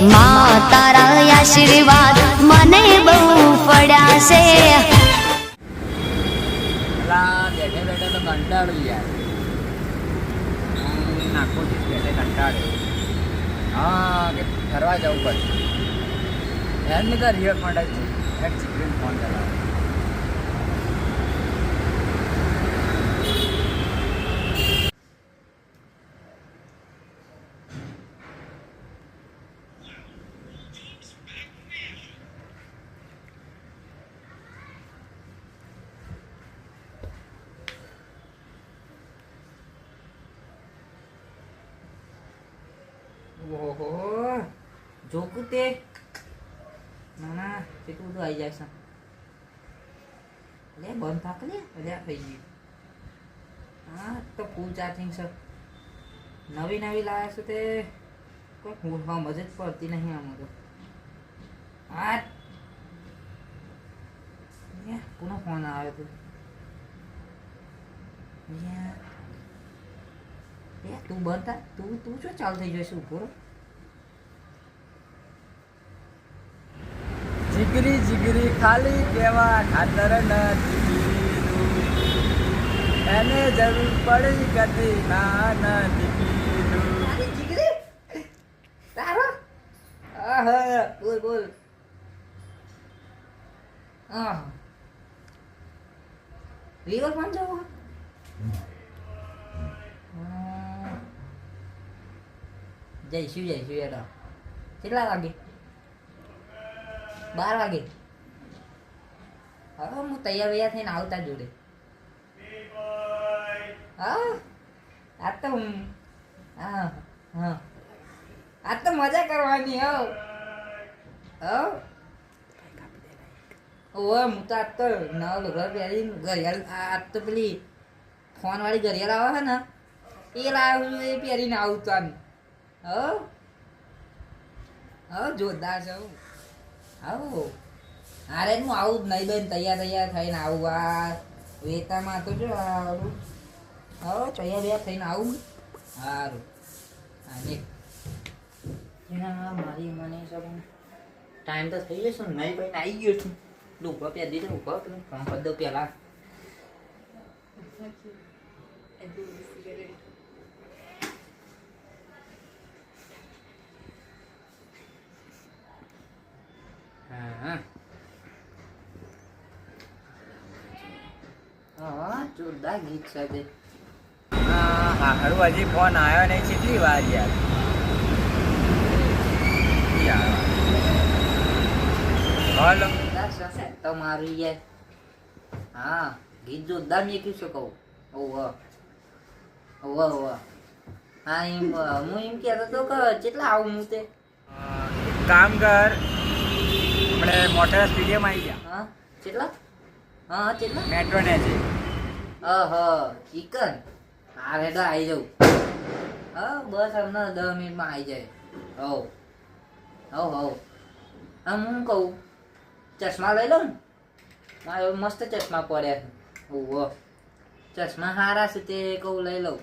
માં તારા આશીર્વાદ મને બહુ પડ્યા છે. બેઠે બેઠે તો કંટાળું યાર. આખો દિવસ બેઠે કંટાળ્યો. હા કે ફરવા જવું પડશે. યાર નહીં તો રિયલ માટે જ એક ચીકરીને ફોન કરાવો. ઓહો જોકું તે ના કેટલું બધું આવી જાય છે. લે બંધ થાક લે અરે થઈ ગયું. હા તો ફૂલ ચાર્જિંગ છે. નવી લાવ્યા છે તે કોઈ ફૂલમાં મજ જ પડતી નહીં આમાં તો. હા કોનો ફોન આવ્યો હતો? તું બંધ થા. તું શું ચાલુ થઈ જશે ઉભો? જીગરી જીગરી ખાલી કેવા ખાતર નથી, એને જરૂર પડી કદી ના નથી. જીગરી તારો આહ બોલ બોલ. આહ રિવર ફોન જવું જઈશું યાર. કેટલા વાગે? 12 વાગે. હવે હું તૈયાર થઈને આવતા જોડે. હા આજ તો હા હા આજ તો મજા કરવાની. ઓય હું તો આજ તો નવા લુગડા પહેરીને ઘડિયાળ આજ તો પેલી ફોન વાળી ઘડિયાળ આવે છે ને એ લાવ્યું એ પહેરીને આવું તો જોરદાર છે. આવું અરે હું આવું જ નહીં બેન. તૈયાર થઈને આવું. આ વેતામાં તો જો આવું તૈયાર થઈને આવું. સારું મારી મને ટાઈમ તો થઈ જશે ને. નહીં ભાઈ આવી ગયો છું. લુગડો પહેરી દીધો. ઉભો ફોન કરી દઉં પહેલા. હા જોરદાર ગીત છે. હા હારું હજી ફોન આવ્યો નહીં. કેટલી વાર યાર. હલો તમારું યાર. હા ગીત જોરદાર મેં કયું છે કહું. હા એમ હું એમ કહેતો હતો કે કેટલા આવું હું તે કામ કર. આપણે મોટા સ્ટેડિયમ આવી ગયા. હા કેટલા? હા કેટલા? મેટ્રો ને છે. ચિકન હા રેડો આવી જાઉં. હા બસ હમણાં 10 મિનિટમાં આવી જાય. આમ હું કહું ચશ્મા લઈ લઉં ને. મારે મસ્ત ચશ્મા પડ્યા છે. ચશ્મા સારા છે તે કહું લઈ લઉં.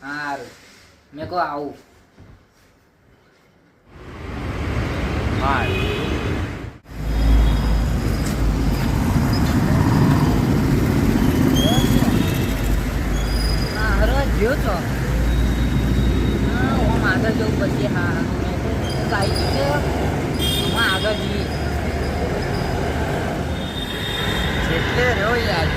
સારું મેં કહું આવું. હા ગયો છો? હા હું આગળ જવું પછી. હા આવી છે આગળ જઈએ. જેટલે રહ્યો યાર.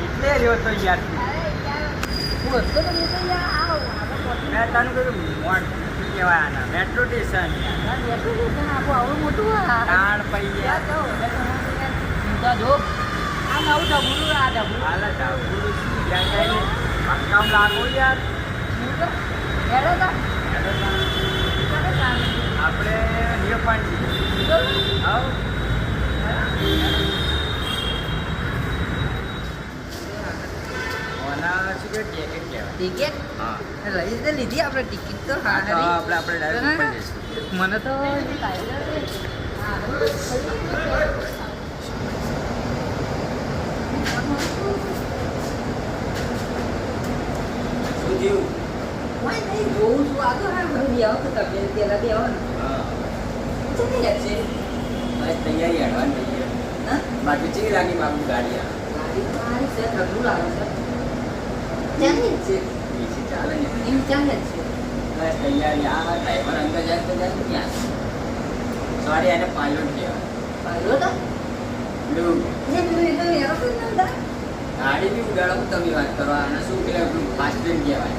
એટલે રહ્યો તો યાર. મેં તને કહ્યું મોટ કહેવાય આના મેટ્રો સ્ટેશન. આવડું મોટું તાણ પૈયા જો આ નવું ડબલું આ ડબલું હાલ ડાબું કામ લાગો યાર. આપણે રિયો પાણી આવ. ઓના શું કે ટિકિટ કહેવાય. ટિકિટ? હા લઈ તો લીધી આપણે ટિકિટ તો હા તો હા આપણે ડાયરેક્ટ ઉપર જઈશું. મને તો શું થયું? જોઉં છું આગળ હા બધું બી આવો તો તબિયત પેલા બી આવો ને હા શું થઈ જાય છે બસ તૈયારી એડવાન્સ થઈ ગઈ. હા બાકી ચેવી લાગી બાપુ ગાડી આ? ગાડી તો મારી છે ઠગલું લાગે છે ચાલે જ છે એસી ચાલે ને? એમ ચાલે જ છે બસ તૈયારી. આ ડ્રાઈવર અંદર જાય તો જાય તો ક્યાં? સોરી એને પાયલોટ કહેવાય. પાડ્યો તો પેલું જે પેલું એ તો એરોપ્લેન ના હતા ગાડી બી ઉડાડો તમે વાત કરો. આને શું કહેવાય? પેલું ફાસ્ટ ટ્રેન કહેવાય.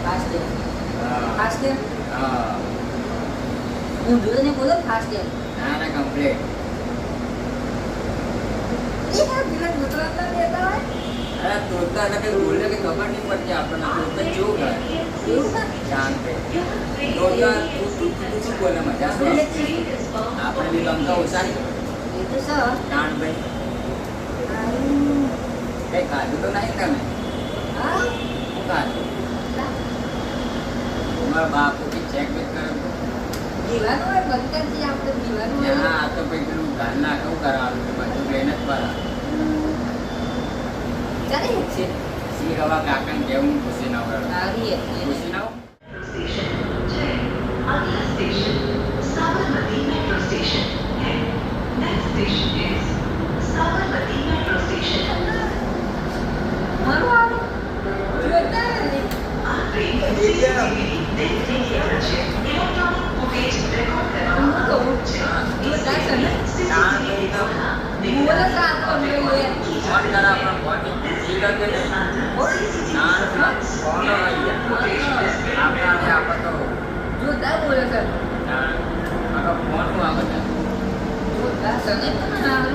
ફાસ્ટ એમ હા ફાસ્ટ એમ હા હું જોઈને બોલો ફાસ્ટ એમ ના ના કમ્પ્લેટ. એ હા પેલા ગુજરાતના રહેતા હોય અરે તોતા એટલે કઈ બોલે કે ખબર નહીં પડતી આપણને. તોતા કેવું કરે? એવું ના શાંત રહે. તોતા તું શું બોલે? મજા આવે? આપણે બી ગમતા ઓછા નહીં. એ તો સર શાંત ભાઈ કઈ ખાધું તો નહીં તમે? હા શું ખાધું? તમારા બાપુ કે ચેક બેક કરો તો? જીવાનું હોય બંકાજી આપણે જીવાનું હોય હા આ તો ભાઈ પેલું ઘરના કેવું કરાવવાનું છે? બધું બેન જ કરાવે. ચાલે જ છે સી હવા કાકાને કેવું ખુશી ના વળે. સારી ખુશી ના स्टेशन है अगला स्टेशन साबरमती मेट्रो स्टेशन है next station is Sabarmati metro station મારું આવું જોતા નથી આ ટ્રેન સીસીટીવી देखने के बच्चे इलेक्ट्रॉनिक फुटेज रिकॉर्ड करना કહું જોતા છે ને બોલો સાથ પર લે ફોન કરા પણ ફોન સી કરકે નહીં. ના ફોન આવી ગયા. આપણે આપણે તો જોતા બોલો સર ના ફોન નું આવે છે. જોતા સને પણ આવે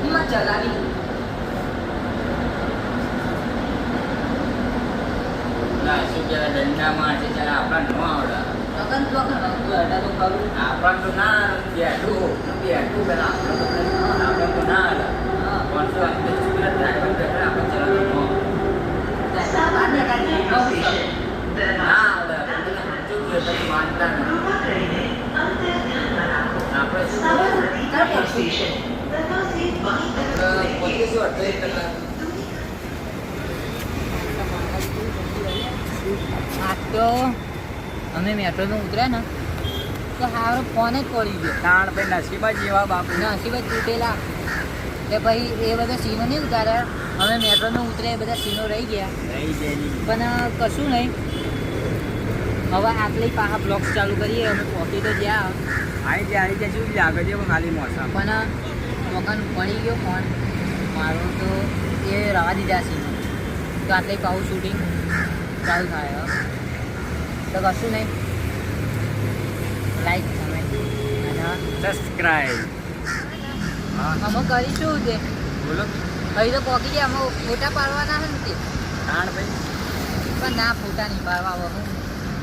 એમાં ચલાવી ના શું કહેવાય દંડા મારશે ત્યારે આપણને ન આવડે. લગન તો અડા તો કરું આપણને તો ના બેઠું પેલા આપણે તો ના આવે. પણ શું અંદર શું ડ્રાઈવર બેઠા આપણે ચલાવવાનું मेट्रो स्टेशन ના આવડે. આપણે સમજવું જોઈએ પછી માનતા નહીં. कृपा કરીને अंतर ध्यान रखो આપણે શું साबरमती मेट्रो स्टेशन दरवाजे बाई तरफ खुलेंगे 25-28 કલાક આ તો અમે મેટ્રોમાં ઉતર્યા ને તો હારો ફોન જ પડી ગયો તાણ ભાઈ નસીબા જેવા બાપુ. નસીબ જ તૂટેલા કે ભાઈ એ બધા સીનો નહીં ઉતાર્યા અમે મેટ્રોમાં ઉતર્યા એ બધા સીનો રહી ગયા રહી ગયેલી. પણ કશું નહીં હવે આટલી પાહા બ્લોક્સ ચાલુ કરીએ અમે પહોંચી તો જ્યાં આવી જાય શું લાગે છે ખાલી મોસમ. પણ મકાન પડી ગયો ફોન મારો તો એ રવા દીધા સીનો તો આટલી પાહું શૂટિંગ ચાલુ થાય હવે. તો કશું નહીં લાઈક કમેન્ટ અને સબસ્ક્રાઇબ. હા અમે કરીશું તે બોલો અહીં તો પહોંચી ગયા અમે ફોટા પાડવાના છે ને તે તાણ ભાઈ. પણ ના ફોટા નહીં પાડવા હવે હું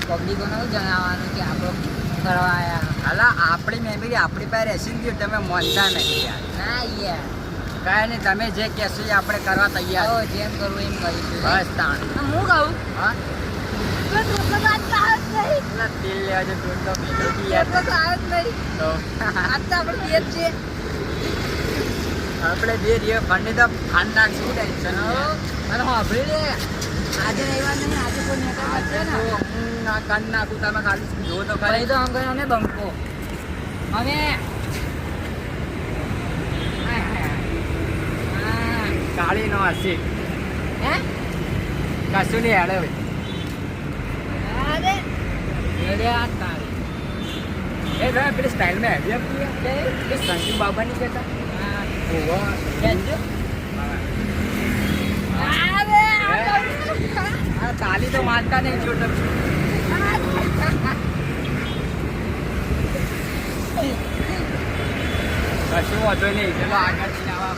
પબ્લિકોને શું જણાવવાનું કે આપણો કરવા આવ્યા હાલા આપણી મેમરી આપણી પાસે રહેશે ને તમે માનતા નહીં યાર. ના યાર કાંઈ નહીં તમે જે કહેશો એ આપણે કરવા તૈયાર. હવે જેમ કરવું એમ કરીશું બસ તાણ. હું કહું હા એટલા તેલ લેવા છે દૂધ તો પીધું બી યાર. તો આવે જ નહીં તો આજ તો આપણે બે જ છે આપણે બે રીએ ફંડી તો ફાન નાખશું ટેન્શન. અને સાંભળી લે આજે રવિવાર નહીં આજે કોઈ નેતા છે ને હું ના કાન નાખું તમે ખાલી જો તો ભાઈ ખરી. તો આમ કર્યો અમે બંકો અમે કાળી નો હશે હે કશું નહીં હેડે હવે. અરે રેડિયા તારી એ તમે પેલી સ્ટાઇલમાં હેડી આપી એ સંજુ બાબાની કહેતા. ઓવા કેજો આ તાલી તો માનતા નહીં જો તમે. કશું વાંધો નહીં ચલો આગળ જઈને આવા.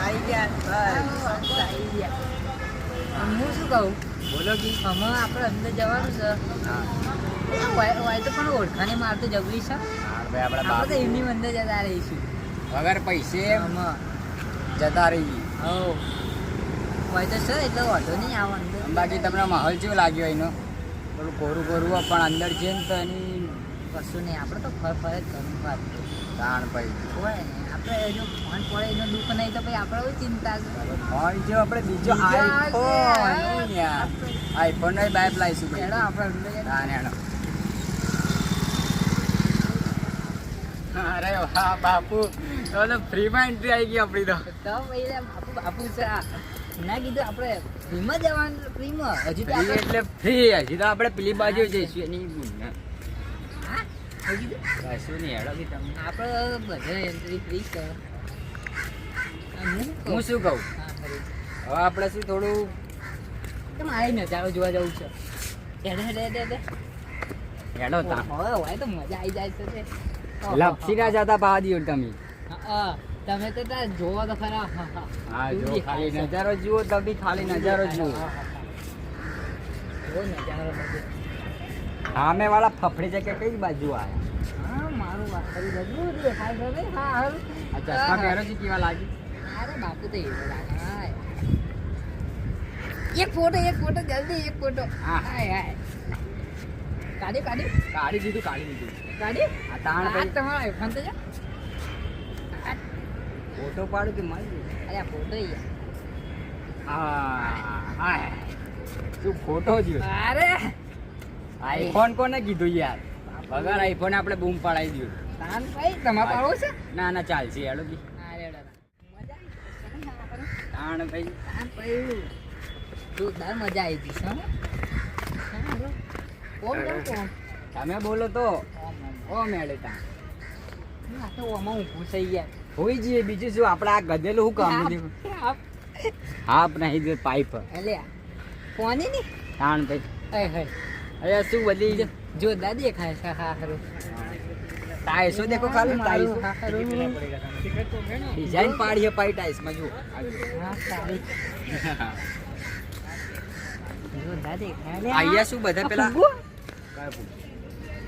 આવી ગયા હું શું કહું બોલો કી. અમે આપણે અંદર જવાનું છે હા હોય તો પણ ઓળખાને મારતો જબરી છે ભાઈ આપણા આપણે તો બાપ એમની અંદર જતા રહીશું વગર પૈસે અમે જતા રહી. હો હોય તો સર એટલો વાંધો નહીં આવે અંદર. બાકી તમને માહોલ કેવો લાગ્યો એનો? થોડું કોરું કોરું હોય પણ અંદર છે ને તો એની કશું નહીં, આપણે તો ફર જ કરવું વાત તાણ ભાઈ. હોય ને. આપણે જો ફોન પડે એનો દુઃખ નહીં તો પછી આપણે એવી ચિંતા છે. ફોન જો આપણે બીજો બીજો આઈફોન યાર, આઈફોન નો બાઈપ લાવીશું હેડો આપણે અંદર જઈએ. તાણ હેડો. અરે વાહ બાપુ, તો ફ્રીમાં એન્ટ્રી આવી ગઈ આપણી તો. તો ભાઈ લે બાપુ બાપુ છે આ. ના કીધું આપણે ફ્રીમાં જવાનું, ફ્રીમાં હજી તો ફ્રી આપણે એટલે ફ્રી. હજી તો આપણે પેલી બાજુ જઈશું એની હા હજી તો કશું નહીં હેડો બી તમને. આપણે બધા એન્ટ્રી ફ્રી છે. હું શું કહું, હા ખરું. હવે આપણે શું થોડું કેમ આવી નજારો જોવા જવું છે. હેડે હેડે હેડે હેડે. હેડો તા હવે હોય તો મજા આવી જાય છે તે. લપસી ના જતા પા દિયો તમે. હા, તમે તો ત્યાં જોવો તો ખરા. હા જો ખાલી નજારો જુઓ તો બી ખાલી નજારો જુઓ. જો નજારો બધે. સામે વાળા ફફડી છે કે કઈ બાજુ આયા? હા મારું વાસળી બધું દેખાય છે ભાઈ. હા હારું. આ ચશ્મા પહેરો છે કેવા લાગી? અરે બાપુ તો એવો લાગે. હાય. એક ફોટો જલ્દી એક ફોટો. હા. હાય હાય. કાઢી કાઢી દીધું. કાઢી. આ તાણ આ ભાઈ તમારો આઈફોન તો છે. ફોટો પાડું કે મારી? અરે આ ફોટો યાર. હા શું ફોટો જ્યો? અરે આઈફોન કોને કીધું યાર? વગર આઈફોન આપણે બૂમ પડાવી દઉં. તાન ભાઈ તમારે પાડવો છે. ના ચાલશે હેડો બી. અરે મજા આવી. તાણ ભાઈ તાન ભાઈ જોરદાર મજા આવી ગઈ છે. ઓમ જાઉં તમે બોલો તો ઓ મેળે તા આ તો ઓમાં ઊભું થઈ ગયા. હોઈ જઈએ. બીજું શું આપણે આ ગધેલું શું કામ દીધું? હાફ નહીં દે પાઇપ. અલે કોની ની તાણ ભાઈ હે હે અરે શું બધી જોરદાર દેખાય છે. હા ખરું. ટાઈસો દેખો ખાલી ટાઈસો. હા ખરું. ડિઝાઇન પાડી પાઈ ટાઈસ માં જુઓ. હા સારી જોરદાર દેખાય. અલે અહીંયા શું બધા આ પેલા ફુગ્ગો?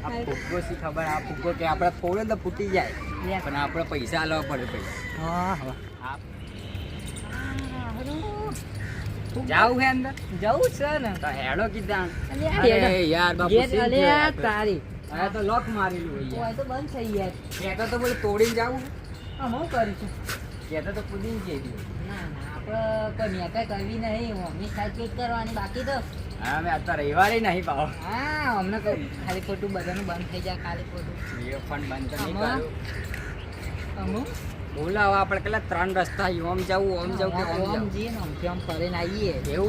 આ ફુગ્ગો શી ખબર? આ ફુગ્ગો કે આપણે ફોડે તો ફૂટી જાય યાર. પણ આપણે પૈસા આલવા પડે પછી. હા હા. આ ખરું. જાવું હે અંદર જવું છે ને. તો હેડો કીધા. અલે આ અરે હેડો. યાર બાપુ ગેટ સીન અલે થયો આ યાર. તારી. હવે તો લોક મારેલું હોય ઓય યાર. તો બંધ થઈ યાર. કહેતો તો બોલે તોડીને જાવું. આમ હું કરીશું. કહેતો તો કૂદીને જઈ. ના ના આપણે કોઈ મેકઈ કરવી નહીં. મમ્મી સાઈડ જ કરવાની બાકી તો. હા મેં આજ તો રવિવારે નહીં પાવ. હા અમને કહું ખાલી ખોટું બધાનું બંધ થઈ જાય. ખાલી ખોટું એ પણ બંધ તો નહીં આમાં? કરું. અમુક બોલાવો આપણે કેટલા 3 રસ્તા ઓમ જવું કે ઓમ આમ જવું જઈએ ને આમથી આમ ફરીને આવીએ. એવું